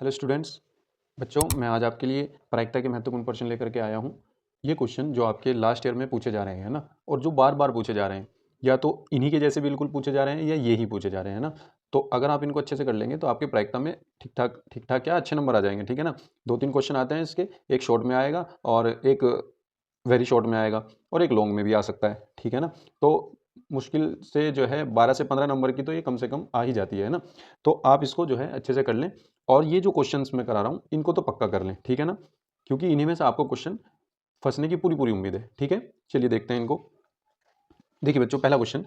Hello students. बच्चों, मैं आज आपके लिए प्रायिकता के महत्वपूर्ण प्रश्न लेकर के आया हूँ। ये क्वेश्चन जो आपके लास्ट ईयर में पूछे जा रहे हैं ना, और जो बार बार पूछे जा रहे हैं, या तो इन्हीं के जैसे बिल्कुल पूछे जा रहे हैं या ये ही पूछे जा रहे हैं ना। तो अगर आप इनको अच्छे से कर लेंगे तो आपके प्रायिकता में ठीक ठाक क्या अच्छे नंबर आ जाएंगे, ठीक है ना। 2-3 क्वेश्चन आते हैं इसके, एक शॉर्ट में आएगा और एक वेरी शॉर्ट में आएगा और एक लॉन्ग में भी आ सकता है, ठीक है ना। तो मुश्किल से जो है 12 से 15 नंबर की तो ये कम से कम आ ही जाती है ना। तो आप इसको जो है अच्छे से कर लें, और ये जो क्वेश्चंस मैं करा रहा हूँ इनको तो पक्का कर लें, ठीक है ना, क्योंकि इन्हीं में से आपको क्वेश्चन फंसने की पूरी पूरी उम्मीद है, ठीक है। चलिए देखते हैं इनको। देखिए बच्चों, पहला क्वेश्चन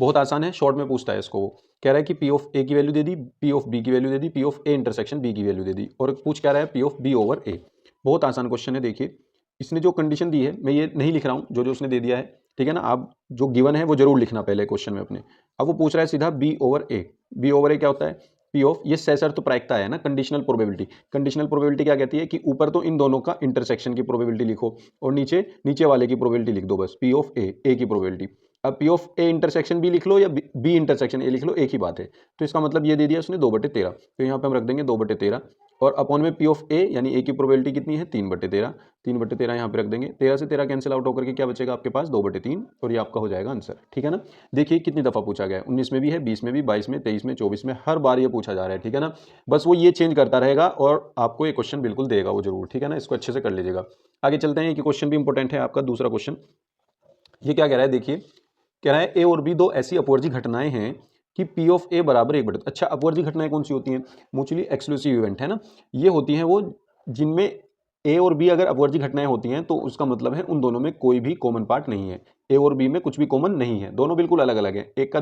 बहुत आसान है, शॉर्ट में पूछता है इसको। वो कह रहा है कि पी ऑफ ए की वैल्यू दे दी, पी ऑफ बी की वैल्यू दे दी, P of A intersection B की वैल्यू दे दी, और पूछ क्या रहा है P of B over A. बहुत आसान क्वेश्चन है। देखिए इसने जो कंडीशन दी है, मैं ये नहीं लिख रहा हूँ, जो जो उसने दे दिया है, ठीक है ना। आप जो गिवन है वो जरूर लिखना पहले क्वेश्चन में अपने। अब वो पूछ रहा है सीधा बी ओवर ए। बी ओवर ए क्या होता है? पी ऑफ, ये सशर्त प्रायिकता है ना, कंडीशनल प्रोबेबिलिटी। कंडीशनल प्रोबेबिलिटी क्या कहती है कि ऊपर तो इन दोनों का इंटरसेक्शन की प्रोबेबिलिटी लिखो, और नीचे नीचे वाले की प्रोबेबिलिटी लिख दो, बस पी ऑफ ए की प्रोबेबिलिटी। अब P of A intersection B लिख लो या बी इंटरसेक्शन ए लिख लो, एक ही बात है। तो इसका मतलब ये दे दिया उसने 2/13, तो यहाँ पे हम रख देंगे 2/13, और अपॉन में पी ऑफ ए यानी ए की प्रोबेबिलिटी कितनी है 3/13। 3/13 यहाँ पे रख देंगे, 13 से 13 कैंसिल आउट होकर के क्या बचेगा आपके पास 2/3, और ये आपका हो जाएगा आंसर, ठीक है ना। देखिए कितनी दफा पूछा गया है, 19 में भी है, 20 में भी, 22 में, 23 में, 24 में, हर बार ये पूछा जा रहा है, ठीक है ना। बस वो ये चेंज करता रहेगा और आपको ये क्वेश्चन बिल्कुल देगा वो जरूर, ठीक है ना। इसको अच्छे से कर लीजिएगा। आगे चलते हैं, ये क्वेश्चन भी इंपॉर्टेंट है आपका दूसरा क्वेश्चन। ये क्या कह रहा है, देखिए कह रहा है ए और बी दो ऐसी अपवर्जी घटनाएं हैं कि पी ऑफ ए बराबर 1/2। अच्छा, अपवर्जी घटनाएं कौन सी होती हैं? म्यूचुअली एक्सक्लूसिव इवेंट, है ना। ये होती हैं वो जिनमें ए और बी अगर अपवर्जी घटनाएं होती हैं तो उसका मतलब है उन दोनों में कोई भी कॉमन पार्ट नहीं है। ए और बी में कुछ भी कॉमन नहीं है, दोनों बिल्कुल अलग अलग है, एक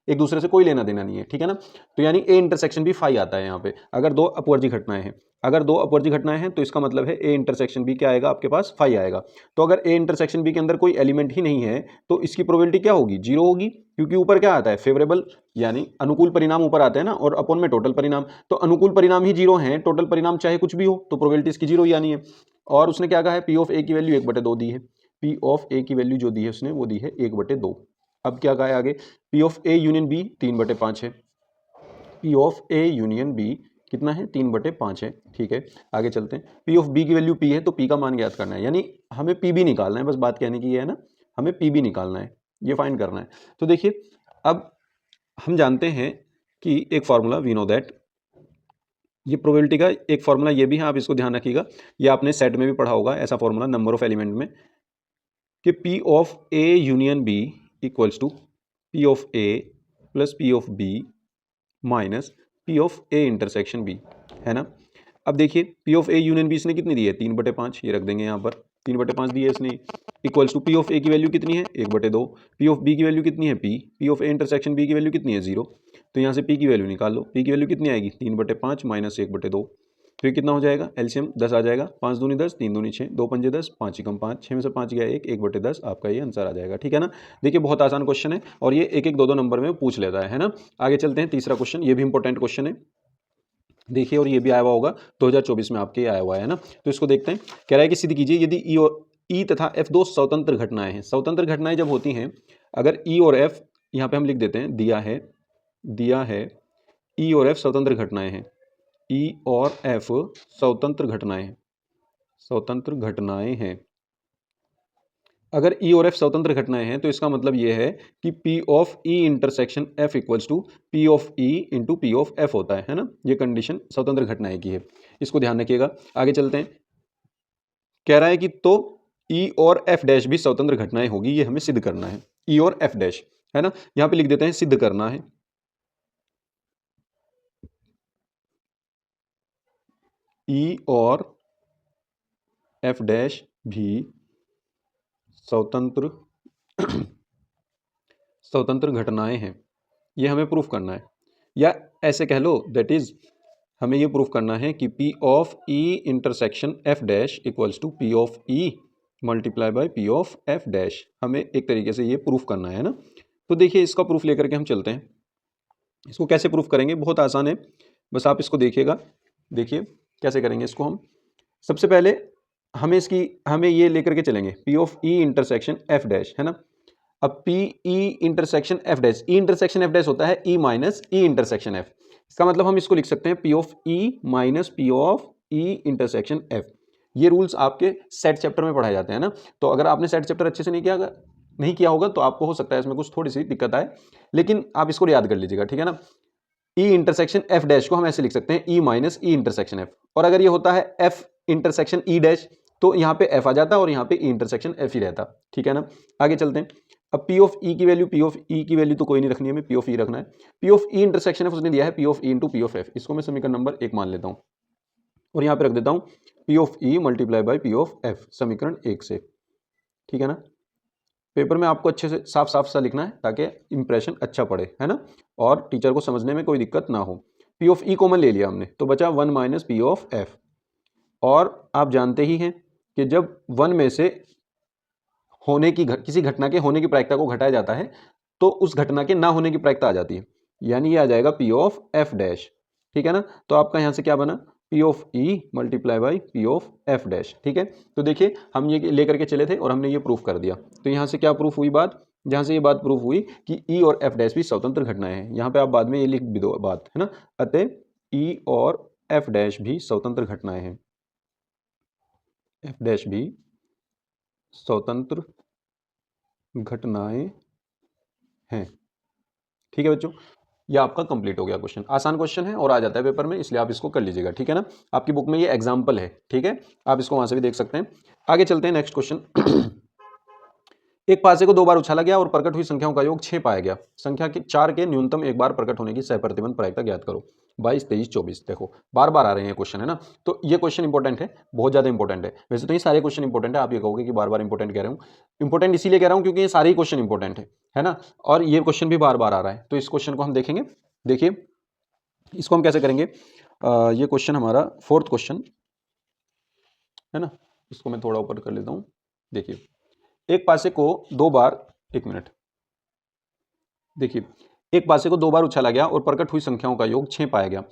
दूसरे से कोई लेना देना नहीं है, ठीक है ना। तो यानी ए इंटरसेक्शन भी फाई आता है यहाँ पे, अगर दो अपवर्जी घटनाएं हैं। अगर दो अपवर्जी घटनाएं हैं तो इसका मतलब है ए इंटरसेक्शन बी क्या आएगा आपके पास, फाई आएगा। तो अगर ए इंटरसेक्शन बी के अंदर कोई एलिमेंट ही नहीं है तो इसकी प्रोबेबिलिटी क्या होगी, 0 होगी, क्योंकि ऊपर क्या आता है फेवरेबल, यानी अनुकूल परिणाम ऊपर आते हैं ना, और अपॉन में टोटल परिणाम। तो अनुकूल परिणाम ही 0 है, टोटल परिणाम चाहे कुछ भी हो तो प्रोबेबिलिटी इसकी 0 ही आनी है। और उसने क्या कहा है, पी ऑफ ए की वैल्यू 1/2 दी है। पी ऑफ ए की वैल्यू जो दी है उसने वो दी है 1/2। अब क्या कहा है आगे, P of A union B 3/5 है। P of A union B कितना है, 3/5 है, ठीक है। आगे चलते हैं, पी ऑफ बी की वैल्यू पी है तो पी का मान ज्ञात करना है, यानी हमें पी भी निकालना है, बस बात कहने की ये है ना, हमें पी भी निकालना है, ये फाइंड करना है। तो देखिए अब हम जानते हैं कि एक फार्मूला वी नो दैट, ये प्रोबेबिलिटी का एक फार्मूला ये भी है, आप इसको ध्यान रखिएगा, ये आपने सेट में भी पढ़ा होगा ऐसा फार्मूला नंबर ऑफ एलिमेंट में, कि P of A union B equals to P of A plus P of B minus P of A intersection B, है ना। अब देखिए P of A union B इसने कितनी दी है, 3/5, ये रख देंगे यहाँ पर, 3/5 दी है इसने, equals to P of A की वैल्यू कितनी है 1/2, पी ऑफ बी की वैल्यू कितनी है P of A intersection B की वैल्यू कितनी है 0। तो यहाँ से पी की वैल्यू निकाल लो, पी की वैल्यू कितनी आएगी 3/5 माइनस 1/2, तो ये कितना हो जाएगा, एलसीएम 10 आ जाएगा, 5 दूनी 10, 3 दूनी 6, 2 पंजे 10, 5 एकम 5, 6 में से 5 गया 1/10, आपका ये आंसर आ जाएगा, ठीक है ना। देखिए बहुत आसान क्वेश्चन है, और ये एक एक दो दो नंबर में पूछ लेता है ना। आगे चलते हैं, तीसरा क्वेश्चन, ये भी इंपॉर्टेंट क्वेश्चन है। देखिए, और ये भी आया हुआ होगा 2024 में आपके आया हुआ है ना। तो इसको देखते हैं, कह रहा है कि सिद्ध कीजिए यदि ई और ई तथा एफ दो स्वतंत्र घटनाएं हैं। स्वतंत्र घटनाएं जब होती हैं, अगर ई और एफ, यहाँ पे हम लिख देते हैं दिया है ई और एफ स्वतंत्र घटनाएं हैं, ई और एफ स्वतंत्र घटनाएं हैं। अगर ई और एफ स्वतंत्र घटनाएं हैं तो इसका मतलब यह है कि P of E intersection F equals to P of E into P of F होता है ना। ये कंडीशन स्वतंत्र घटनाएं की है, इसको ध्यान रखिएगा। आगे चलते हैं, कह रहा है कि तो ई और एफ डैश भी स्वतंत्र घटनाएं होगी, ये हमें सिद्ध करना है, ई और एफ डैश, है ना। यहां पे लिख देते हैं सिद्ध करना है, ई और एफ डैश भी स्वतंत्र स्वतंत्र घटनाएं हैं, ये हमें प्रूफ करना है। या ऐसे कह लो, दैट इज हमें ये प्रूफ करना है कि P of E intersection F dash equals to P of E multiply by P of F dash, हमें एक तरीके से ये प्रूफ करना है ना। तो देखिए इसका प्रूफ लेकर के हम चलते हैं। इसको कैसे प्रूफ करेंगे, बहुत आसान है, बस आप इसको देखिएगा। देखिए कैसे करेंगे इसको हम, सबसे पहले हमें ये लेकर के चलेंगे P of E intersection F dash, है ना। अब P E intersection F dash, ई इंटरसेक्शन एफ डैश होता है ई माइनस ई इंटरसेक्शन एफ। इसका मतलब हम इसको लिख सकते हैं P of E minus P of E intersection F. ये रूल्स आपके सेट चैप्टर में पढ़ाए जाते हैं ना। तो अगर आपने सेट चैप्टर अच्छे से नहीं किया होगा तो आपको हो सकता है इसमें कुछ थोड़ी सी दिक्कत आए, लेकिन आप इसको याद कर लीजिएगा, ठीक है ना। ई इंटरसेक्शन एफ डैश को हम ऐसे लिख सकते हैं ई माइनस ई इंटरसेक्शन एफ, और अगर ये होता है एफ इंटरसेक्शन ई डैश तो यहाँ पे एफ आ जाता और यहाँ पे ई इंटरसेक्शन एफ ही रहता, ठीक है ना। आगे चलते हैं। अब पी ऑफ ई की वैल्यू, पी ऑफ ई की वैल्यू तो कोई नहीं रखनी है, हमें पी ऑफ ई रखना है। P of E intersection F उसने दिया है P of E into P of F, इसको मैं समीकरण नंबर 1 मान लेता हूँ और यहाँ पे रख देता हूँ P of E multiply by P of F, समीकरण 1 से, ठीक है ना। पेपर में आपको अच्छे से साफ साफ सा लिखना है ताकि इंप्रेशन अच्छा पड़े, है ना, और टीचर को समझने में कोई दिक्कत ना हो। पी ऑफ ई कॉमन ले लिया हमने तो बचा 1 माइनस पी ऑफ एफ, और आप जानते ही हैं कि जब 1 में से किसी घटना के होने की प्रायिकता को घटाया जाता है तो उस घटना के ना होने की प्रायिकता आ जाती है, यानी ये आ जाएगा पी ऑफ एफ डैश, ठीक है ना। तो आपका यहाँ से क्या बना, P of E multiply by P of F dash, ठीक है। तो देखिए हम ये लेकर के चले थे और हमने ये प्रूफ कर दिया। तो यहाँ से क्या प्रूफ हुई बात, जहाँ से ये बात प्रूफ हुई कि ई और एफ डैश भी स्वतंत्र घटनाएं हैं। यहाँ पे आप बाद में ये लिख भी दो बात, है ना, अतः ई और एफ डैश भी स्वतंत्र घटनाएं हैं, एफ डैश भी स्वतंत्र घटनाएं हैं, ठीक है बच्चों। ये आपका कंप्लीट हो गया क्वेश्चन, आसान क्वेश्चन है और आ जाता है पेपर में, इसलिए आप इसको कर लीजिएगा, ठीक है ना। आपकी बुक में ये एग्जाम्पल है, ठीक है, आप इसको वहां से भी देख सकते हैं। आगे चलते हैं, नेक्स्ट क्वेश्चन। एक पासे को 2 बार उछाला गया और प्रकट हुई संख्याओं का योग 6 पाया गया। संख्या के 4 के न्यूनतम एक बार प्रकट होने की सहप्रतिबंध प्रायिकता ज्ञात करो। 22, 23, 24, देखो बार बार आ रहे हैं क्वेश्चन, है ना। तो ये क्वेश्चन इंपॉर्टेंट है, बहुत ज्यादा इंपॉर्टेंट है। वैसे तो ये सारे क्वेश्चन इंपॉर्टेंट है, आप ये कहोगे कि बार बार इंपॉर्टेंट कह रहा हूँ, इंपॉर्टेंट इसीलिए कह रहा हूँ क्योंकि ये सारे ही क्वेश्चन इंपॉर्टेंट है ना, और ये क्वेश्चन भी बार बार आ रहा है। तो इस क्वेश्चन को हम देखेंगे। देखिए इसको हम कैसे करेंगे, ये क्वेश्चन हमारा 4th क्वेश्चन है ना, इसको मैं थोड़ा ऊपर कर लेता हूँ। देखिए एक पासे को 2 बार, एक मिनट, देखिए एक पासे को 2 बार उछाला गया और प्रकट हुई संख्याओं का योग 6 पाया गया।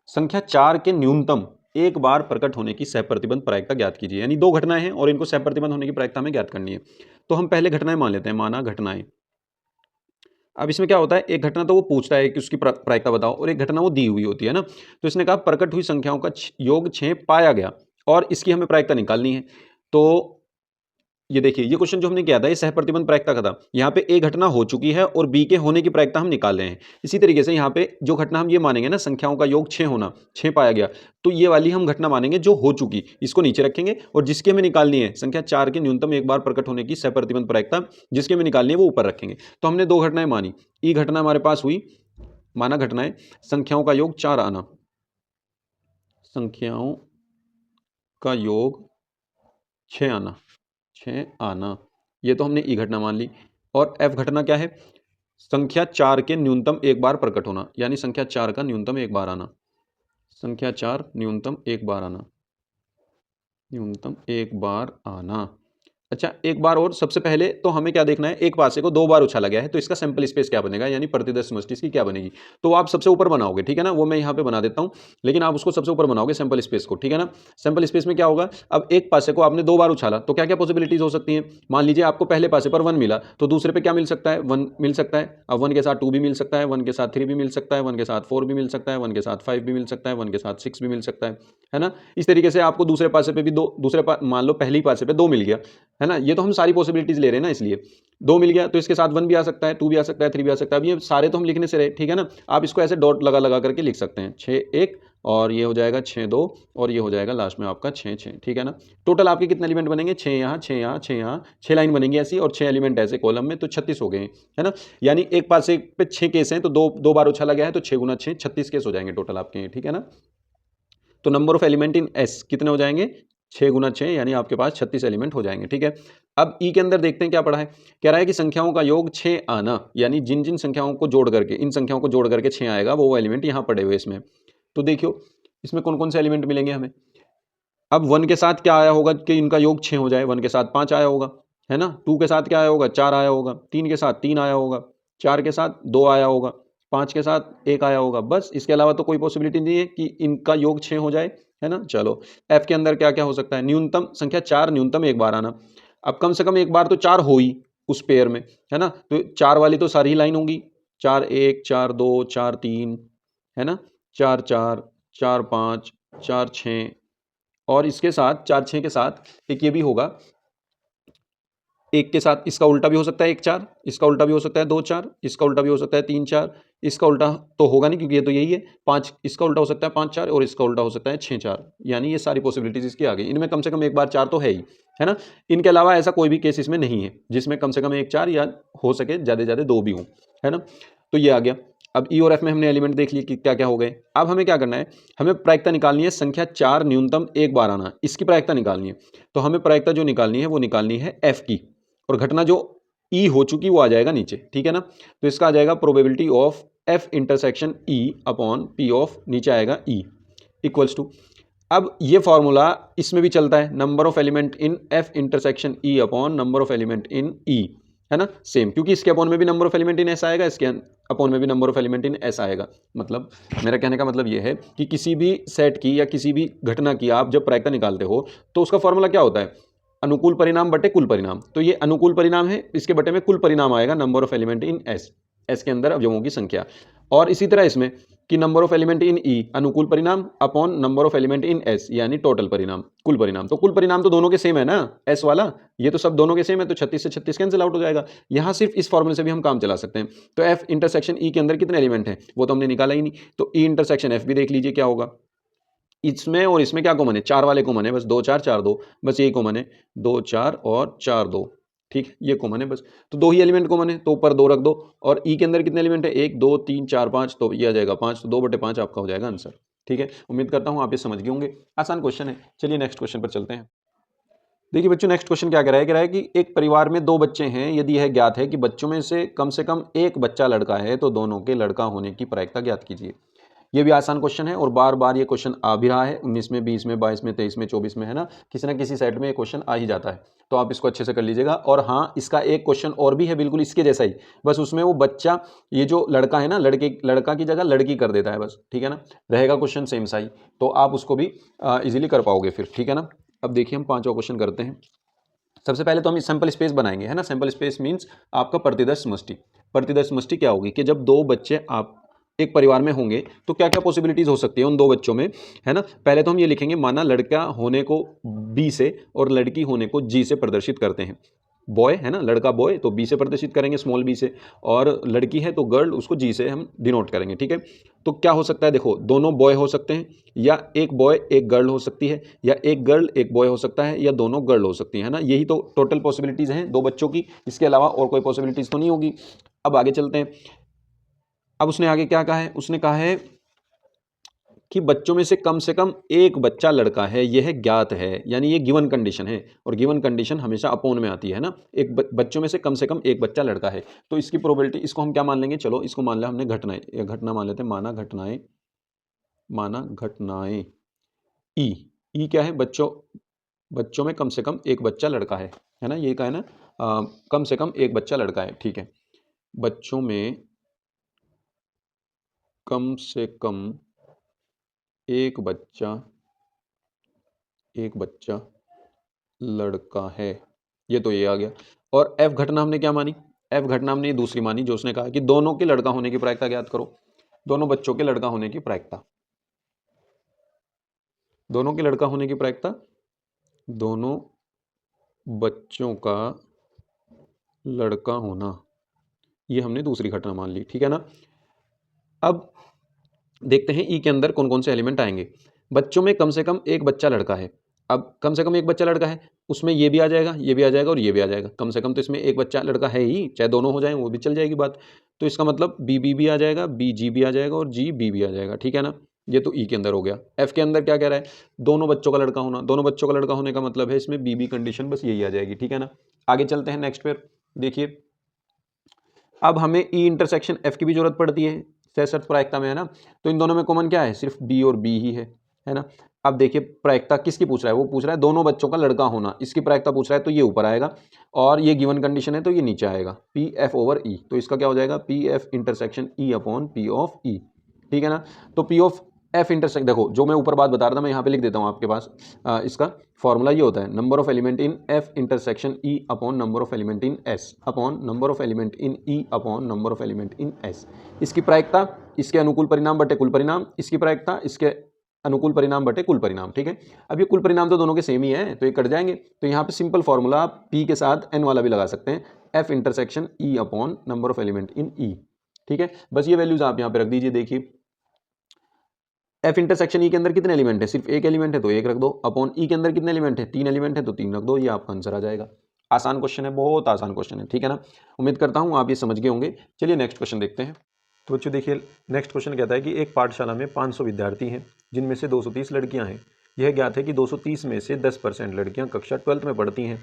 संख्या 4 के न्यूनतम एक बार प्रकट होने की सहप्रतिबंध प्रायिकता ज्ञात कीजिए। यानी 2 घटनाएं हैं और इनको सहप्रतिबंध होने की प्रायिकता हमें ज्ञात करनी है। तो हम पहले घटनाएं मान लेते हैं, माना घटनाएं। अब इसमें क्या होता है, एक घटना तो वो पूछता है कि उसकी प्रायिकता बताओ, और एक घटना वो दी हुई होती है ना। तो इसने कहा प्रकट हुई संख्याओं का योग 6 पाया गया और इसकी हमें प्रायिकता निकालनी है। तो ये देखिए ये क्वेश्चन जो हमने किया था ये सहप्रतिबंध प्रायिकता का था। यहाँ पे ए घटना हो चुकी है और बी के होने की प्रायिकता हम निकाल रहे हैं। इसी तरीके से यहाँ पे जो घटना हम ये मानेंगे ना, संख्याओं का योग 6 होना, 6 पाया गया, तो ये वाली हम घटना मानेंगे जो हो चुकी, इसको नीचे रखेंगे, और जिसकी हमें निकालनी है संख्या 4 के न्यूनतम एक बार प्रकट होने की सहप्रतिबंध प्रायिकता, जिसकी हमें निकालनी है वो ऊपर रखेंगे। तो हमने 2 घटनाएं मानी, ई घटना हमारे पास हुई, माना घटनाएं, संख्याओं का योग 4 आना, संख्याओं का योग 6 आना, 6 आना, ये तो हमने ई घटना मान ली। और एफ घटना क्या है, संख्या 4 के न्यूनतम एक बार प्रकट होना, यानी संख्या 4 का न्यूनतम एक बार आना, संख्या 4 न्यूनतम एक बार आना, न्यूनतम एक बार आना। अच्छा एक बार और, सबसे पहले तो हमें क्या देखना है, एक पासे को 2 बार उछाला गया है तो इसका सैंपल स्पेस क्या बनेगा, यानी प्रतिदर्श समष्टि इसकी क्या बनेगी। तो आप सबसे ऊपर बनाओगे, ठीक है ना, वो मैं यहाँ पे बना देता हूँ, लेकिन आप उसको सबसे ऊपर बनाओगे सैंपल स्पेस को, ठीक है ना। सैंपल स्पेस में क्या होगा, अब एक पासे को आपने 2 बार उछाला तो क्या क्या पॉसिबिलिटीज हो सकती हैं। मान लीजिए आपको पहले पासे पर 1 मिला तो दूसरे पे क्या मिल सकता है, 1 मिल सकता है। अब 1 के साथ 2 भी मिल सकता है, 1 के साथ 3 भी मिल सकता है, 1 के साथ 4 भी मिल सकता है, 1 के साथ 5 भी मिल सकता है, 1 के साथ 6 भी मिल सकता है ना। इस तरीके से आपको दूसरे पासे पे भी 2, मान लो पहली पासे पे 2 मिल गया, है ना। ये तो हम सारी पॉसिबिलिटीज ले रहे हैं ना, इसलिए 2 मिल गया तो इसके साथ 1 भी आ सकता है, 2 भी आ सकता है, 3 भी आ सकता है। अब ये सारे तो हम लिखने से रहे, ठीक है ना। आप इसको ऐसे डॉट लगा लगा करके लिख सकते हैं, 6 1 और ये हो जाएगा 6 2 और ये हो जाएगा लास्ट में आपका 6 6, ठीक है ना। टोटल आपके कितने एलिमेंट बनेंगे, 6 यहाँ 6 यहाँ 6 यहाँ, 6 लाइन बनेंगी ऐसी और 6 एलिमेंट ऐसे कॉलम में, तो 36 हो गए हैं, है ना। यानी एक पासे पे 6 केस हैं तो 2 बार उछाला गया है तो 6 गुना 6 36 केस हो जाएंगे टोटल आपके, ठीक है ना। तो number of element in S कितने हो जाएंगे, 6 गुना 6, यानी आपके पास 36 एलिमेंट हो जाएंगे, ठीक है। अब ई के अंदर देखते हैं क्या पढ़ा है, कह रहा है कि संख्याओं का योग 6 आना, यानी जिन जिन संख्याओं को जोड़ करके, इन संख्याओं को जोड़ करके 6 आएगा वो एलिमेंट यहाँ पड़े हुए इसमें। तो देखियो इसमें कौन कौन से एलिमेंट मिलेंगे हमें। अब 1 के साथ क्या आया होगा कि इनका योग 6 हो जाए, 1 के साथ 5 आया होगा, है ना। 2 के साथ क्या आया होगा, 4 आया होगा, 3 के साथ 3 आया होगा, 4 के साथ 2 आया होगा, 5 के साथ 1 आया होगा, बस इसके अलावा तो कोई पॉसिबिलिटी नहीं है कि इनका योग 6 हो जाए, है ना। चलो एफ के अंदर क्या क्या हो सकता है, न्यूनतम संख्या 4 न्यूनतम एक बार आना। अब कम से कम एक बार तो 4 हो ही, उस पेयर में, है ना। तो 4 वाली तो सारी ही लाइन होंगी, 4 1 4 2 4 3, है ना, 4 4 4 5 4 6, और इसके साथ 4 6 के साथ एक ये भी होगा, एक के साथ इसका उल्टा भी हो सकता है 1 4, इसका उल्टा भी हो सकता है 2 4, इसका उल्टा भी हो सकता है 3 4, इसका उल्टा तो होगा नहीं क्योंकि ये तो यही है 5, इसका उल्टा हो सकता है 5 4, और इसका उल्टा हो सकता है 6 4, यानी ये सारी पॉसिबिलिटीज इसकी आ गई। इनमें कम से कम एक बार 4 तो है ही, है ना। इनके अलावा ऐसा कोई भी केस इसमें नहीं है जिसमें कम से कम 1 4 या हो सके ज़्यादा ज़्यादा 2 भी हों, है ना। तो ये आ गया। अब ई और एफ में हमने एलिमेंट देख लिए कि क्या क्या हो गए। अब हमें क्या करना है, हमें प्रायिकता निकालनी है संख्या 4 न्यूनतम एक बार आना, इसकी प्रायिकता निकालनी है। तो हमें प्रायिकता जो निकालनी है वो निकालनी है एफ की, और घटना जो ई हो चुकी वो आ जाएगा नीचे, ठीक है ना। तो इसका आ जाएगा probability of F intersection E upon P of नीचे आएगा ई इक्वल्स टू, अब ये फॉर्मूला इसमें भी चलता है, number of element in F intersection E upon number of element in E, है ना, सेम, क्योंकि इसके अपॉन में भी number of element in S आएगा, इसके अपॉन में भी number of element in S आएगा। मतलब मेरा कहने का मतलब ये है कि किसी भी सेट की या किसी भी घटना की आप जब प्रायिकता निकालते हो तो उसका फॉर्मूला क्या होता है, अनुकूल परिणाम बटे कुल परिणाम। तो ये अनुकूल परिणाम है, इसके बटे में कुल परिणाम आएगा number of element in S, S के अंदर अवयवों की संख्या। और इसी तरह इसमें कि नंबर ऑफ एलिमेंट इन ई अनुकूल परिणाम upon number of element in S यानी टोटल परिणाम कुल परिणाम। तो कुल परिणाम तो दोनों के सेम है ना, एस वाला ये तो सब दोनों के सेम है, तो 36 से 36 कैंसिल आउट हो जाएगा। यहाँ सिर्फ इस फॉर्मूले से भी हम काम चला सकते हैं। तो एफ इंटरसेक्शन ई के अंदर कितने एलिमेंट हैं वो तो हमने निकाला ही नहीं, तो ई इंटरसेक्शन एफ भी देख लीजिए क्या होगा। इसमें और इसमें क्या कॉमन है, 4 वाले कॉमन है, बस 2 4 4 2, बस यही कॉमन है, 2 4 और 4 2, ठीक, ये कॉमन है बस। तो 2 ही एलिमेंट कॉमन है, तो ऊपर 2 रख दो। और ई के अंदर कितने एलिमेंट है, 1 2 3 4 5, तो ये आ जाएगा 5, तो 2/5 आपका हो जाएगा आंसर। ठीक है, उम्मीद करता हूँ आप ये समझ गए होंगे, आसान क्वेश्चन है। चलिए नेक्स्ट क्वेश्चन पर चलते हैं। देखिए बच्चों, नेक्स्ट क्वेश्चन क्या कह रहा है कि एक परिवार में 2 बच्चे हैं, यदि यह ज्ञात है कि बच्चों में से कम एक बच्चा लड़का है तो दोनों के लड़का होने की प्रायिकता ज्ञात कीजिए। ये भी आसान क्वेश्चन है और बार बार ये क्वेश्चन आ भी रहा है, 19 में 20 में 22 में 23 में 24 में, है ना, किसी ना किसी सेट में ये क्वेश्चन आ ही जाता है। तो आप इसको अच्छे से कर लीजिएगा। और हाँ, इसका एक क्वेश्चन और भी है बिल्कुल इसके जैसा ही, बस उसमें वो बच्चा ये जो लड़का है ना, लड़का की जगह लड़की कर देता है बस, ठीक है ना, रहेगा क्वेश्चन सेम सा ही, तो आप उसको भी इजीली कर पाओगे फिर, ठीक है ना। अब देखिए हम 5वां क्वेश्चन करते हैं। सबसे पहले तो हम सैंपल स्पेस बनाएंगे, है ना। सैंपल स्पेस मीन्स आपका प्रतिदर्श समष्टि। प्रतिदर्श समष्टि क्या होगी कि जब 2 बच्चे आप एक परिवार में होंगे तो क्या क्या पॉसिबिलिटीज हो सकती है उन 2 बच्चों में, है ना। पहले तो हम ये लिखेंगे, माना लड़का होने को बी से और लड़की होने को जी से प्रदर्शित करते हैं। बॉय है ना, लड़का बॉय तो बी से प्रदर्शित करेंगे, स्मॉल बी से, और लड़की है तो गर्ल, उसको जी से हम डिनोट करेंगे, ठीक है। तो क्या हो सकता है, देखो दोनों बॉय हो सकते हैं, या एक बॉय एक गर्ल हो सकती है, या एक गर्ल एक बॉय हो सकता है, या दोनों गर्ल हो सकती है ना। यही तो टोटल पॉसिबिलिटीज़ हैं 2 बच्चों की, इसके अलावा और कोई पॉसिबिलिटीज़ तो नहीं होगी। अब आगे चलते हैं। अब उसने आगे क्या कहा है, उसने कहा है कि बच्चों में से कम एक बच्चा लड़का है, यह ज्ञात है, यानी ये गिवन कंडीशन है, और गिवन कंडीशन हमेशा अपोन में आती है ना। एक बच्चों में से कम एक बच्चा लड़का है, तो इसकी प्रोबेबिलिटी, इसको हम क्या मान लेंगे, चलो इसको मान लिया हमने घटनाएं, या घटना मान लेते हैं, माना घटनाएं ई। ई क्या है, बच्चों में कम से कम एक बच्चा लड़का है ना, ये क्या है ना, कम से कम एक बच्चा लड़का है, ठीक है। बच्चों में कम से कम एक बच्चा लड़का है, ये तो ये आ गया। और एफ घटना हमने क्या मानी, एफ घटना हमने ये दूसरी मानी, जो उसने कहा कि दोनों के लड़का होने की प्रायिकता ज्ञात करो। दोनों बच्चों के लड़का होने की प्रायिकता, दोनों के लड़का होने की प्रायिकता, दोनों बच्चों का लड़का होना, ये हमने दूसरी घटना मान ली, ठीक है ना। अब देखते हैं ई के अंदर कौन कौन से एलिमेंट आएंगे। बच्चों में कम से कम एक बच्चा लड़का है, अब कम से कम एक बच्चा लड़का है, उसमें ये भी आ जाएगा, ये भी आ जाएगा, और ये भी आ जाएगा। कम से कम तो इसमें एक बच्चा लड़का है ही, चाहे दोनों हो जाएं वो भी चल जाएगी बात। तो इसका मतलब बी बी भी आ जाएगा, बी जी भी आ जाएगा, और जी बी भी आ जाएगा, ठीक है ना। ये तो ई के अंदर हो गया। एफ के अंदर क्या कह रहा है, दोनों बच्चों का लड़का होना, दोनों बच्चों का लड़का होने का मतलब है इसमें बी बी कंडीशन, बस यही आ जाएगी, ठीक है ना। आगे चलते हैं नेक्स्ट पर। देखिए अब हमें ई इंटरसेक्शन एफ की भी जरूरत पड़ती है सशर्त प्रायिकता में, है ना। तो इन दोनों में कॉमन क्या है, सिर्फ बी और बी ही है ना। अब देखिए प्रायिकता किसकी पूछ रहा है, वो पूछ रहा है दोनों बच्चों का लड़का होना, इसकी प्रायिकता पूछ रहा है, तो ये ऊपर आएगा, और ये गिवन कंडीशन है तो ये नीचे आएगा, पी एफ ओवर ई। तो इसका क्या हो जाएगा, P F intersection E upon P of E, ठीक है ना। तो पी ऑफ एफ इंटरसेक्शन, देखो जो मैं ऊपर बात बता रहा था मैं यहाँ पे लिख देता हूँ आपके पास। इसका फॉर्मूला ये होता है number of element in F intersection E upon number of element in S upon number of element in E upon number of element in S. इसकी प्रायिकता इसके अनुकूल परिणाम बटे कुल परिणाम, इसकी प्रायिकता इसके अनुकूल परिणाम बटे कुल परिणाम। ठीक है, अब ये कुल परिणाम तो दोनों के सेम ही है तो ये कट जाएंगे, तो यहाँ पे सिंपल फॉर्मूला आप पी के साथ एन वाला भी लगा सकते हैं, F intersection E upon number of element in E. ठीक है, बस ये वैल्यूज आप यहाँ पे रख दीजिए। देखिए एफ इंटरसेक्शन ई के अंदर कितने एलिमेंट है, सिर्फ एक एलिमेंट है तो एक रख दो, अपॉन ई के अंदर कितने एलिमेंट है, 3 एलिमेंट है तो 3 रख दो, ये आपका आंसर आ जाएगा। आसान क्वेश्चन है, बहुत आसान क्वेश्चन है। ठीक है ना, उम्मीद करता हूँ आप ये समझ गए होंगे। चलिए नेक्स्ट क्वेश्चन देखते हैं। तो बच्चों देखिए नेक्स्ट क्वेश्चन कहता है कि एक पाठशाला में 500 विद्यार्थी हैं जिनमें से 230 लड़कियां हैं। यह ज्ञात है कि 230 में से 10% लड़कियां कक्षा 12th में पढ़ती हैं।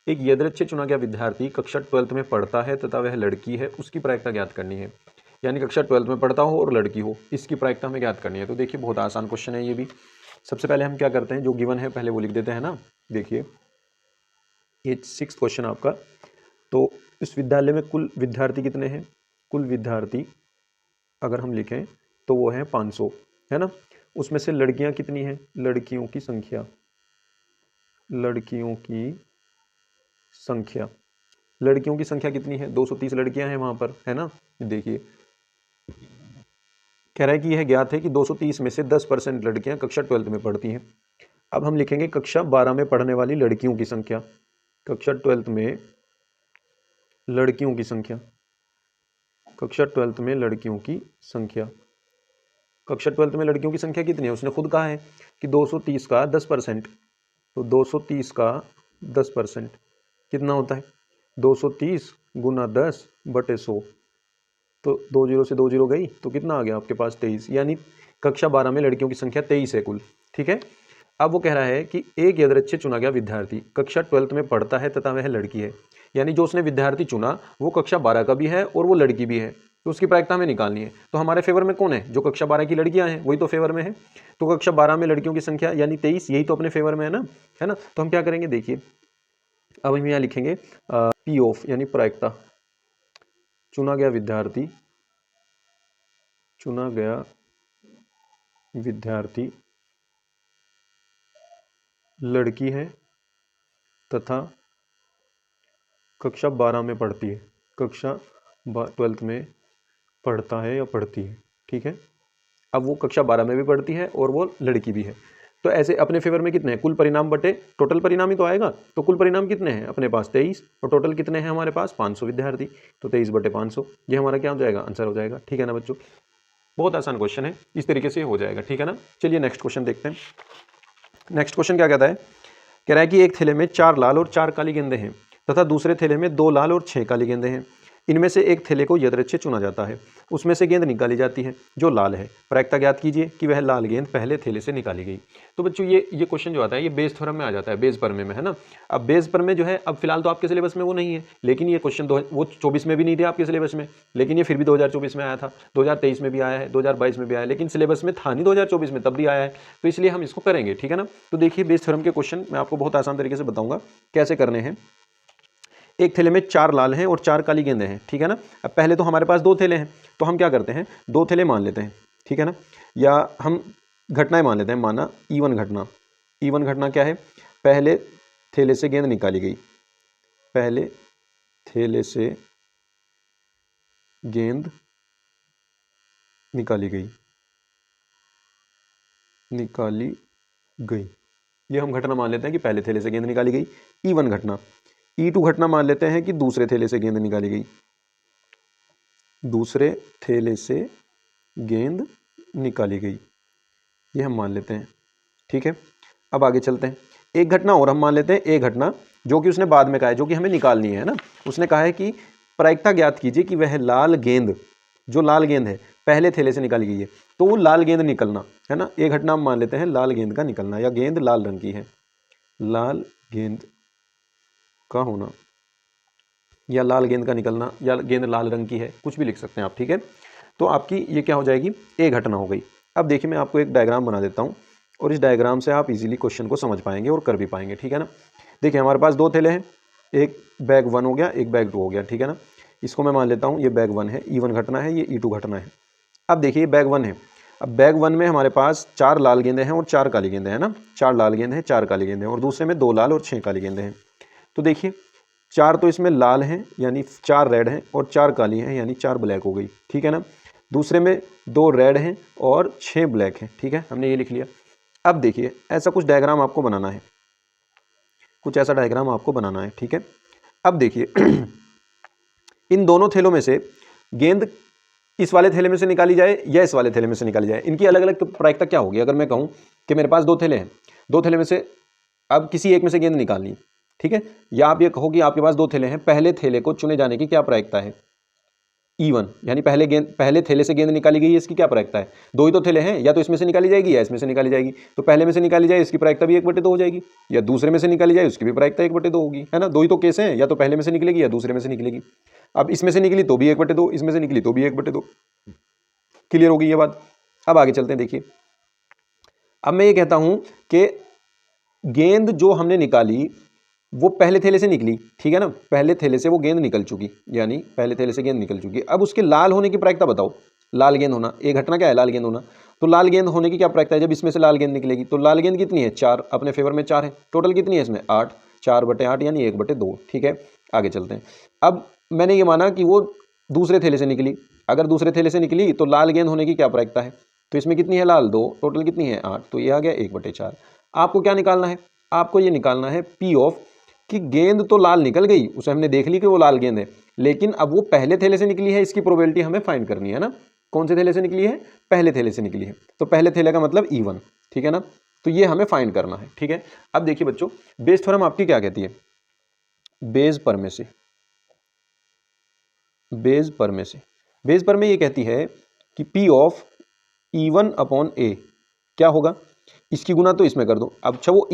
एक यादृच्छिक चुना गया विद्यार्थी कक्षा 12th में पढ़ता है तथा वह लड़की है, उसकी प्रायिकता ज्ञात करनी है। यानी कक्षा 12th में पढ़ता हो और लड़की हो, इसकी प्रायिकता हमें ज्ञात करनी है। तो देखिए बहुत आसान क्वेश्चन है ये भी। सबसे पहले हम क्या करते हैं, जो गिवन है पहले वो लिख देते हैं ना। देखिए ये 6th क्वेश्चन आपका। तो इस विद्यालय में कुल विद्यार्थी कितने हैं, कुल विद्यार्थी अगर हम लिखें तो वो है 500, है ना। उसमें से लड़कियां कितनी हैं, लड़कियों की संख्या, लड़कियों की संख्या, लड़कियों की संख्या कितनी है, 230 लड़कियां हैं वहां पर, है ना। देखिए कह रहा है कि यह ज्ञात है कि 230 में से 10% लड़कियां कक्षा 12th में पढ़ती हैं। अब हम लिखेंगे कक्षा 12 में पढ़ने वाली लड़कियों की संख्या, कक्षा 12th में लड़कियों की संख्या, कक्षा 12th में लड़कियों की संख्या, कक्षा 12th में लड़कियों की संख्या कितनी है, उसने खुद कहा है कि 230 का 10%, तो 230 का 10% कितना होता है, 230 गुना 10 बटे 100, तो 2 जीरो से 2 जीरो गई तो कितना आ गया आपके पास 23, यानी कक्षा 12 में लड़कियों की संख्या 23 है कुल। ठीक है, अब वो कह रहा है कि एक यादृच्छिक चुना गया विद्यार्थी कक्षा 12th में पढ़ता है तथा वह लड़की है। यानी जो उसने विद्यार्थी चुना वो कक्षा 12 का भी है और वो लड़की भी है, तो उसकी प्रायिकता हमें निकालनी है। तो हमारे फेवर में कौन है, जो कक्षा 12 की लड़कियां हैं वही तो फेवर में है। तो कक्षा 12 में लड़कियों की संख्या यानी 23, यही तो अपने फेवर में है ना। तो हम क्या करेंगे, देखिए अब हम यहाँ लिखेंगे पी ऑफ यानी प्रायिकता, चुना गया विद्यार्थी, चुना गया विद्यार्थी लड़की है तथा कक्षा 12 में पढ़ती है, कक्षा 12th में पढ़ता है या पढ़ती है। ठीक है, अब वो कक्षा 12 में भी पढ़ती है और वो लड़की भी है, तो ऐसे अपने फेवर में कितने हैं, कुल परिणाम बटे टोटल परिणाम ही तो आएगा। तो कुल परिणाम कितने हैं अपने पास 23 और टोटल कितने हैं हमारे पास 500 विद्यार्थी, तो 23 बटे 500 ये हमारा क्या हो जाएगा, आंसर हो जाएगा। ठीक है ना बच्चों, बहुत आसान क्वेश्चन है, इस तरीके से हो जाएगा। ठीक है ना, चलिए नेक्स्ट क्वेश्चन देखते हैं। नेक्स्ट क्वेश्चन क्या कहता है, कह रहा है कि एक थैले में 4 लाल और 4 काली गेंदें हैं तथा दूसरे थैले में 2 लाल और 6 काली गेंदें हैं। इनमें से एक थैले को यादृच्छिक चुना जाता है, उसमें से गेंद निकाली जाती है जो लाल है। प्रायिकता ज्ञात कीजिए कि वह लाल गेंद पहले थैले से निकाली गई। तो बच्चों ये क्वेश्चन जो आता है ये बेस थ्योरम में आ जाता है, बेस प्रमेय में, है ना। अब बेस प्रमेय जो है अब फिलहाल तो आपके सिलेबस में वो नहीं है, लेकिन ये क्वेश्चन वो 24 में भी नहीं थे आपके सिलेबस में, लेकिन ये फिर भी 2024 में आया था, 2023 में भी आया है, 2022 में भी आया है, लेकिन सिलेबस में था नहीं 2024 में, तब भी आया है, तो इसलिए हम इसको करेंगे। ठीक है ना, तो देखिए बेस थ्योरम के क्वेश्चन मैं आपको बहुत आसान तरीके से बताऊंगा कैसे करने हैं। एक थैले में 4 लाल हैं और 4 काली गेंदें हैं। ठीक है ना, अब पहले तो हमारे पास 2 थैले हैं, तो हम क्या करते हैं 2 थैले मान लेते हैं। ठीक है ना, या हम घटनाएं मान लेते हैं, माना E1 घटना। E1 घटना क्या है, पहले थैले से गेंद निकाली गई, पहले थैले से गेंद निकाली गई, निकाली गई, ये हम घटना मान लेते हैं कि पहले थैले से गेंद निकाली गई। E1 घटना, E2 घटना मान लेते हैं कि दूसरे थैले से गेंद निकाली गई, दूसरे थैले से गेंद निकाली गई, ये हम मान लेते हैं। ठीक है, अब आगे चलते हैं। एक घटना और हम मान लेते हैं, एक घटना जो कि उसने बाद में कहा है, जो कि हमें निकालनी है ना। उसने कहा है कि प्रायिकता ज्ञात कीजिए कि वह लाल गेंद, जो लाल गेंद है पहले थैले से निकाली गई है, तो वो लाल गेंद निकलना, है ना। एक घटना हम मान लेते हैं लाल गेंद का निकलना, या गेंद लाल रंग की है, लाल गेंद का होना, या लाल गेंद का निकलना, या गेंद लाल रंग की है, कुछ भी लिख सकते हैं आप। ठीक है, तो आपकी ये क्या हो जाएगी, एक घटना हो गई। अब देखिए मैं आपको एक डायग्राम बना देता हूँ और इस डायग्राम से आप इजीली क्वेश्चन को समझ पाएंगे और कर भी पाएंगे। ठीक है ना, देखिए हमारे पास 2 थैले हैं, एक बैग 1 हो गया, एक बैग 2 हो गया। ठीक है ना, इसको मैं मान लेता हूँ ये बैग 1 है, E1 घटना है, ये E2 घटना है। अब देखिए बैग 1 है, अब बैग 1 में हमारे पास 4 लाल गेंदें हैं और 4 काली गेंदें हैं ना, 4 लाल गेंदें हैं 4 काली गेंदें हैं, और दूसरे में 2 लाल और 6 काली गेंदें हैं। तो देखिए 4 तो इसमें लाल हैं यानी 4 रेड हैं और 4 काली हैं यानी 4 ब्लैक हो गई, ठीक है ना। दूसरे में 2 रेड हैं और 6 ब्लैक हैं, ठीक है, हमने ये लिख लिया। अब देखिए ऐसा कुछ डायग्राम आपको बनाना है, कुछ ऐसा डायग्राम आपको बनाना है, ठीक है। अब देखिए इन दोनों थैलों में से गेंद इस वाले थैले में से निकाली जाए या इस वाले थैले में से निकाली जाए, इनकी अलग अलग प्रायिकता क्या होगी। अगर मैं कहूं कि मेरे पास 2 थैले हैं, 2 थैले में से अब किसी एक में से गेंद निकालनी, ठीक है, या आप ये कहो कि आपके पास 2 थैले हैं, पहले थैले को चुने जाने की क्या प्रायिकता है, E1, यानी पहले थैले से गेंद निकाली गई है, इसकी क्या प्रायिकता है। 2 ही तो थैले हैं, या तो इसमें से निकाली जाएगी या इसमें से निकाली जाएगी, तो पहले में से निकाली जाए इसकी प्रायिकता भी 1/2 हो जाएगी, या दूसरे में से निकाली जाए उसकी भी प्रायिकता 1/2 होगी, है ना। 2 ही तो केस हैं, या तो पहले में से निकलेगी या दूसरे में से निकलेगी। अब इसमें से निकली तो भी 1/2, इसमें से निकली तो भी 1/2। क्लियर होगी ये बात। अब आगे चलते हैं। देखिए अब मैं ये कहता हूं कि गेंद जो हमने निकाली वो पहले थैले से निकली, ठीक है ना, पहले थैले से वो गेंद निकल चुकी, यानी पहले थैले से गेंद निकल चुकी। अब उसके लाल होने की प्रायिकता बताओ, लाल गेंद होना, एक घटना क्या है, लाल गेंद होना। तो लाल गेंद होने की क्या प्रायिकता है, जब इसमें से लाल गेंद निकलेगी तो लाल गेंद कितनी है, 4, अपने फेवर में 4 है, टोटल कितनी है इसमें 8, 4/8 यानी 1/2, ठीक है। आगे चलते हैं। अब मैंने ये माना कि वो दूसरे थैले से निकली, अगर दूसरे थैले से निकली तो लाल गेंद होने की क्या प्रायिकता है, तो इसमें कितनी है लाल 2, टोटल कितनी है 8, तो ये आ गया 1/4। आपको क्या निकालना है, आपको ये निकालना है P ऑफ कि गेंद तो लाल निकल गई, उसे हमने देख ली कि वो लाल गेंद है, लेकिन अब वो पहले थैले से निकली है, इसकी प्रोबेबिलिटी हमें फाइंड करनी है ना। कौन से थैले से निकली है, पहले थैले से निकली है, तो पहले थैले का मतलब E1, ठीक है ना, तो ये हमें फाइंड करना है, ठीक है। अब देखिए बच्चों बेस थ्योरम आपकी क्या कहती है, बेस पर में से ये कहती है कि P ऑफ E1/A क्या होगा, इसकी गुना तो इसमें कर दो। अब अच्छा वो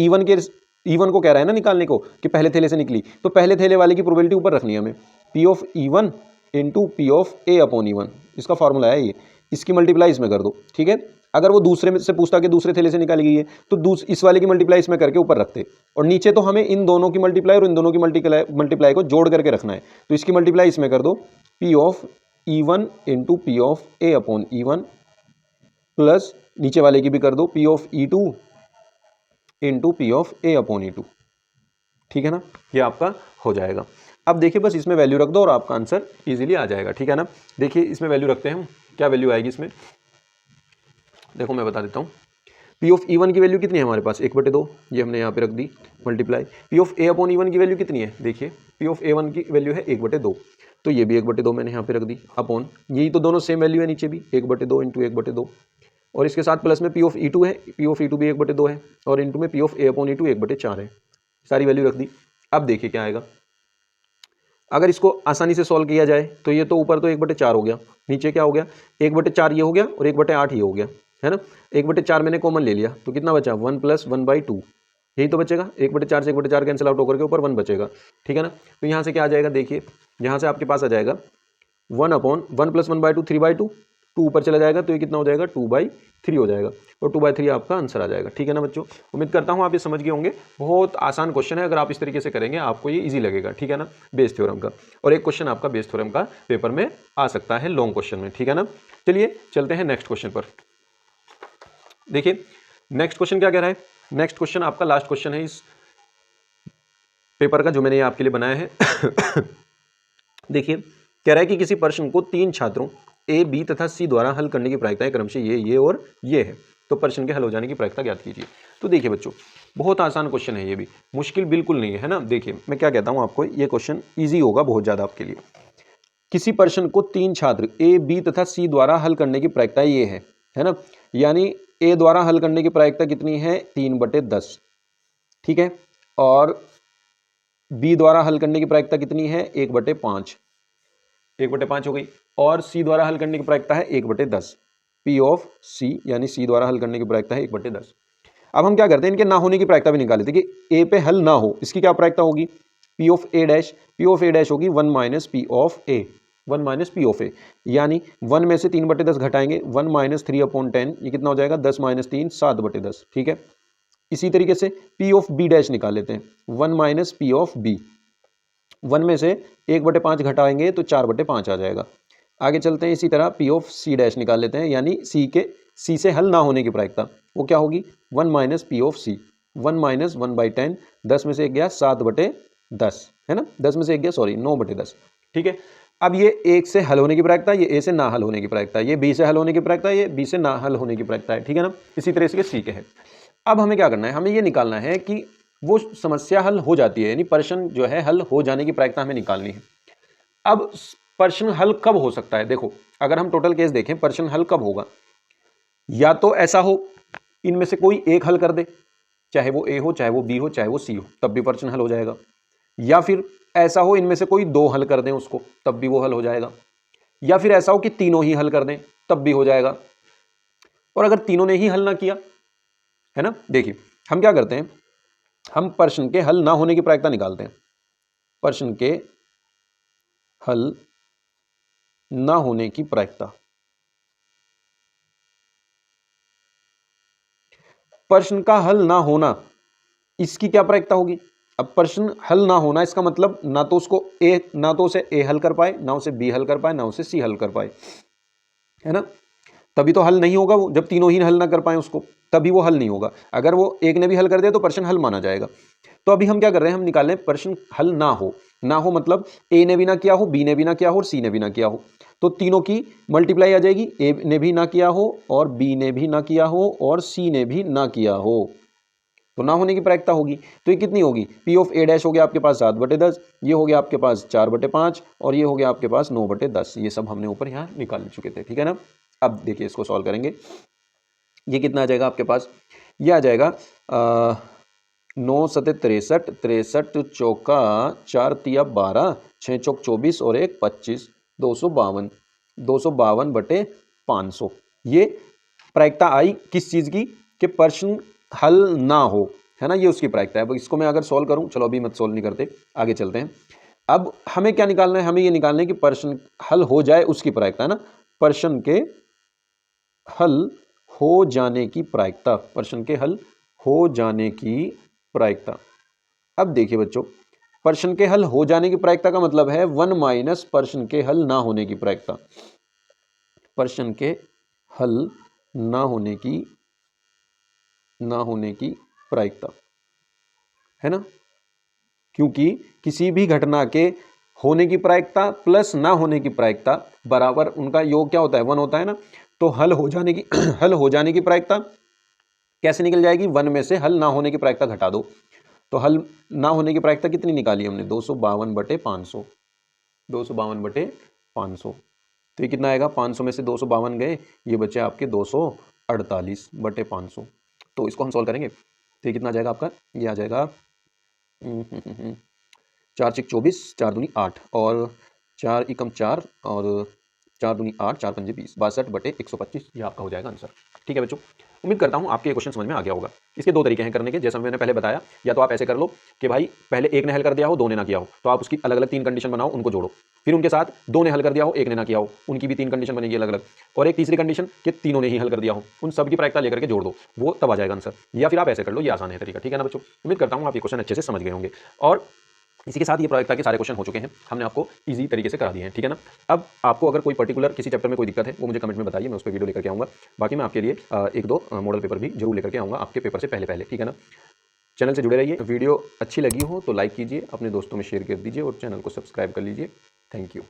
E1 को कह रहा है ना निकालने को कि पहले थैले से निकली, तो पहले थैले वाले की प्रोबेबिलिटी ऊपर रखनी है हमें, P of E1 into P of A/E1, इसका फॉर्मूला है ये, इसकी मल्टीप्लाई इसमें कर दो, ठीक है। अगर वो दूसरे में से पूछता कि दूसरे थैले से निकाली गई है तो इस वाले की मल्टीप्लाई इसमें करके ऊपर रखते, और नीचे तो हमें इन दोनों की मल्टीप्लाई और इन दोनों की मल्टीप्लाई को जोड़ करके रखना है, तो इसकी मल्टीप्लाई इसमें कर दो, P of E1 into P of A/E1 plus नीचे वाले की भी कर दो P of E2 into P of A/E2, ठीक है ना, ये आपका हो जाएगा। अब देखिए बस इसमें वैल्यू रख दो और आपका आंसर इजीली आ जाएगा, ठीक है ना। देखिए इसमें वैल्यू रखते हैं हम, क्या वैल्यू आएगी इसमें, देखो मैं बता देता हूँ। P ऑफ E1 की वैल्यू कितनी है हमारे पास 1/2, ये हमने यहाँ पे रख दी मल्टीप्लाई। P ऑफ A/E1 की वैल्यू कितनी है, देखिए P ऑफ A1 की वैल्यू है 1/2, तो ये भी 1/2 मैंने यहाँ पे रख दी, अपॉन यही तो दोनों सेम वैल्यू है, नीचे भी 1/2 इंटू 1/2, और इसके साथ प्लस में P ऑफ E2 है, P ऑफ E2 भी 1/2 है, और इंटू में P ऑफ A/E2 1/4 है, सारी वैल्यू रख दी। अब देखिए क्या आएगा, अगर इसको आसानी से सॉल्व किया जाए तो ये तो ऊपर तो 1/4 हो गया, नीचे क्या हो गया 1/4 ये हो गया और 1/8 ये हो गया, है ना। 1/4 मैंने कॉमन ले लिया तो कितना बचा 1 + 1/2, यही तो बचेगा, 1/4 से 1/4 कैंसिल आउट होकर के ऊपर 1 बचेगा, ठीक है ना। तो यहाँ से क्या आ जाएगा, देखिए यहाँ से आपके पास आ जाएगा 1/1 + 1/2 3/2, 2 ऊपर चला जाएगा तो ये कितना हो जाएगा 2/3 हो जाएगा, और 2/3 आपका आंसर आ जाएगा, ठीक है ना बच्चों। उम्मीद करता हूँ आप ये समझ गए होंगे, बहुत आसान क्वेश्चन है, अगर आप इस तरीके से करेंगे आपको ये इजी लगेगा, ठीक है ना, बेस थ्योरम का। और एक क्वेश्चन आपका बेस थ्योरम का पेपर में आ सकता है लॉन्ग क्वेश्चन में, ठीक है ना। चलिए चलते हैं नेक्स्ट क्वेश्चन पर। देखिए नेक्स्ट क्वेश्चन क्या कह रहा है, नेक्स्ट क्वेश्चन आपका लास्ट क्वेश्चन है इस पेपर का जो मैंने आपके लिए बनाया है। देखिए कह रहा है कि किसी प्रश्न को 3 छात्रों A, B तथा C द्वारा हल करने की प्रायिकता क्रमशः ये और ये है, तो प्रश्न के हल हो जाने की प्रायिकता ज्ञात कीजिए। तो देखिए बच्चों बहुत आसान क्वेश्चन है, ये भी मुश्किल बिल्कुल नहीं है ना। देखिए मैं क्या कहता हूँ आपको, ये क्वेश्चन ईजी होगा बहुत ज़्यादा आपके लिए। किसी प्रश्न को 3 छात्र A, B तथा C द्वारा हल करने की प्रायिकता ये है ना, यानी A द्वारा हल करने की प्रायिकता कितनी है 3/10, ठीक है, और B द्वारा हल करने की प्रायिकता कितनी है 1/5, 1/5 हो गई, और C द्वारा हल करने की प्रायिकता है 1/10, P ऑफ C यानी C द्वारा हल करने की प्रायिकता है 1/10। अब हम क्या करते हैं, इनके ना होने की प्रायिकता भी निकाल लेते हैं कि A पे हल ना हो, इसकी क्या प्रायिकता होगी P of A dash, P of A dash होगी 1 - P of A, 1 - P of A, यानी 1 में से 3/10 घटाएंगे 1 - 3/10, ये कितना हो जाएगा 10 - 3 7/10, ठीक है। इसी तरीके से P ऑफ B डैश निकाल लेते हैं 1 - P ऑफ B, 1 में से 1/5 घटाएंगे तो 4/5 आ जाएगा। आगे चलते हैं, इसी तरह P ऑफ C डैश निकाल लेते हैं, यानी C के सी से हल ना होने की प्रायिकता वो क्या होगी, 1 minus P of C, 1 minus 1/10, 10 में से 1 गया 7/10 है ना, 10 में से 1 गया सॉरी 9/10, ठीक है। अब ये एक से हल होने की प्रायिकता, ये ए से ना हल होने की प्रायिकता, ये बी से हल होने की प्रायिकता, ये बी से ना हल होने की प्रायिकता है, ठीक है ना। इसी तरह से सी के है। अब हमें क्या करना है, हमें ये निकालना है कि वो समस्या हल हो जाती है, यानी प्रश्न जो है हल हो जाने की प्रायिकता हमें निकालनी है। अब प्रश्न हल कब हो सकता है, देखो अगर हम टोटल केस देखें प्रश्न हल कब होगा, या तो ऐसा हो इनमें से कोई एक हल कर दे, चाहे वो ए हो चाहे वो बी हो चाहे वो सी हो, तब भी प्रश्न हल हो जाएगा। या फिर ऐसा हो इनमें से कोई दो हल कर दें उसको, तब भी वो हल हो जाएगा। या फिर ऐसा हो कि तीनों ही हल कर दें, तब भी हो जाएगा। और अगर तीनों ने ही हल ना किया है ना, देखिए हम क्या करते हैं, हम प्रश्न के हल ना होने की प्रायिकता निकालते हैं। प्रश्न के हल ना होने की प्रायिकता, प्रश्न का हल ना होना, इसकी क्या प्रायिकता होगी। अब प्रश्न हल ना होना इसका मतलब ना तो उसको ना तो उसे ए हल कर पाए, ना उसे बी हल कर पाए, ना उसे सी हल कर पाए, है ना। तभी तो हल नहीं होगा वो, जब तीनों ही हल ना कर पाए उसको, तभी वो हल नहीं होगा। अगर वो एक ने भी हल कर दिया तो प्रश्न हल माना जाएगा। तो अभी हम क्या कर रहे हैं, हम निकाल रहे हैं प्रश्न हल ना हो। ना हो मतलब ए ने भी ना किया हो, बी ने भी ना किया हो और सी ने भी ना किया हो, तो तीनों की मल्टीप्लाई आ जाएगी, ए ने भी ना किया हो और बी ने भी ना किया हो और सी ने भी ना किया हो, तो ना होने की प्रायिकता होगी। तो ये कितनी होगी, पी ऑफ ए डैश हो गया आपके पास 7/10, ये हो गया आपके पास 4/5 और ये हो गया आपके पास 9/10। ये सब हमने ऊपर यहाँ निकाल चुके थे, ठीक है ना। अब देखिए इसको सॉल्व करेंगे, ये कितना आ जाएगा आपके पास, ये आ जाएगा 9 सते 63, 63 चौका 4 तिया 12, 6 चौक 24 और 1 25, 252, 252/500। ये प्रायिकता आई किस चीज़ की, कि प्रश्न हल ना हो, है ना, ये उसकी प्रायिकता है। अब इसको मैं अगर सॉल्व करूं, चलो अभी मत सॉल्व नहीं करते, आगे चलते हैं। अब हमें क्या निकालना है, हमें ये निकालना है कि प्रश्न हल हो जाए उसकी प्रायिकता, है ना, प्रश्न के हल हो जाने की प्रायिकता, प्रश्न के हल हो जाने की प्रायिकता। अब देखिए बच्चों, प्रश्न के हल हो जाने की प्रायिकता का मतलब है 1 माइनस प्रश्न के हल ना होने की प्रायिकता, प्रश्न के हल ना होने की प्रायिकता, है ना। क्योंकि किसी भी घटना के होने की प्रायिकता प्लस ना होने की प्रायिकता बराबर उनका योग क्या होता है, 1 होता है ना। तो हल हो जाने की हल हो जाने की प्रायिकता कैसे निकल जाएगी, 1 में से हल ना होने की प्रायिकता घटा दो, तो हल ना होने की प्रायिकता कितनी निकाली हमने, 252/500, 252/500। तो ये कितना आएगा, 500 में से 252 गए, ये बचे आपके 248/500। तो इसको हम सॉल्व करेंगे तो ये कितना आ जाएगा आपका, ये आ जाएगा 4 6 24, 4 दूनी 8 और 4 एकम 4 और 4 दूनी 8, 4 पंजे 20, 62/125, ये आपका हो जाएगा आंसर। ठीक है बच्चों, उम्मीद करता हूँ आपके ये क्वेश्चन समझ में आ गया होगा। इसके दो तरीके हैं करने के, जैसा मैंने पहले बताया, या तो आप ऐसे कर लो कि भाई पहले एक ने हल कर दिया हो, दो ने ना किया हो, तो आप उसकी अलग अलग 3 कंडीशन बनाओ, उनको जोड़ो, फिर उनके साथ दो ने हल कर दिया हो, एक ने ना किया हो, उनकी भी 3 कंडीशन बनेगी अलग अलग, और एक तीसरी कंडीशन कि तीनों ने ही हल कर दिया हो, उन सब की प्रायिकता लेकर के जोड़ दो, वो तब आ जाएगा आंसर। या फिर आप ऐसे कर लो, ये आसान है तरीका, ठीक है ना बच्चों। उम्मीद करता हूँ आप ये क्वेश्चन अच्छे से समझ गए होंगे, और इसी के साथ ये प्रायिकता के सारे क्वेश्चन हो चुके हैं, हमने आपको इजी तरीके से करा दिए हैं, ठीक है ना। अब आपको अगर कोई पर्टिकुलर किसी चैप्टर में कोई दिक्कत है वो मुझे कमेंट में बताइए, मैं उस पर वीडियो लेकर के आऊँगा। बाकी मैं आपके लिए एक दो मॉडल पेपर भी जरूर लेकर के आऊँगा आपके पेपर से पहले पहले, ठीक है ना। चैनल से जुड़े रहिए, वीडियो अच्छी लगी हो तो लाइक कीजिए, अपने दोस्तों में शेयर कर दीजिए और चैनल को सब्सक्राइब कर लीजिए। Thank you.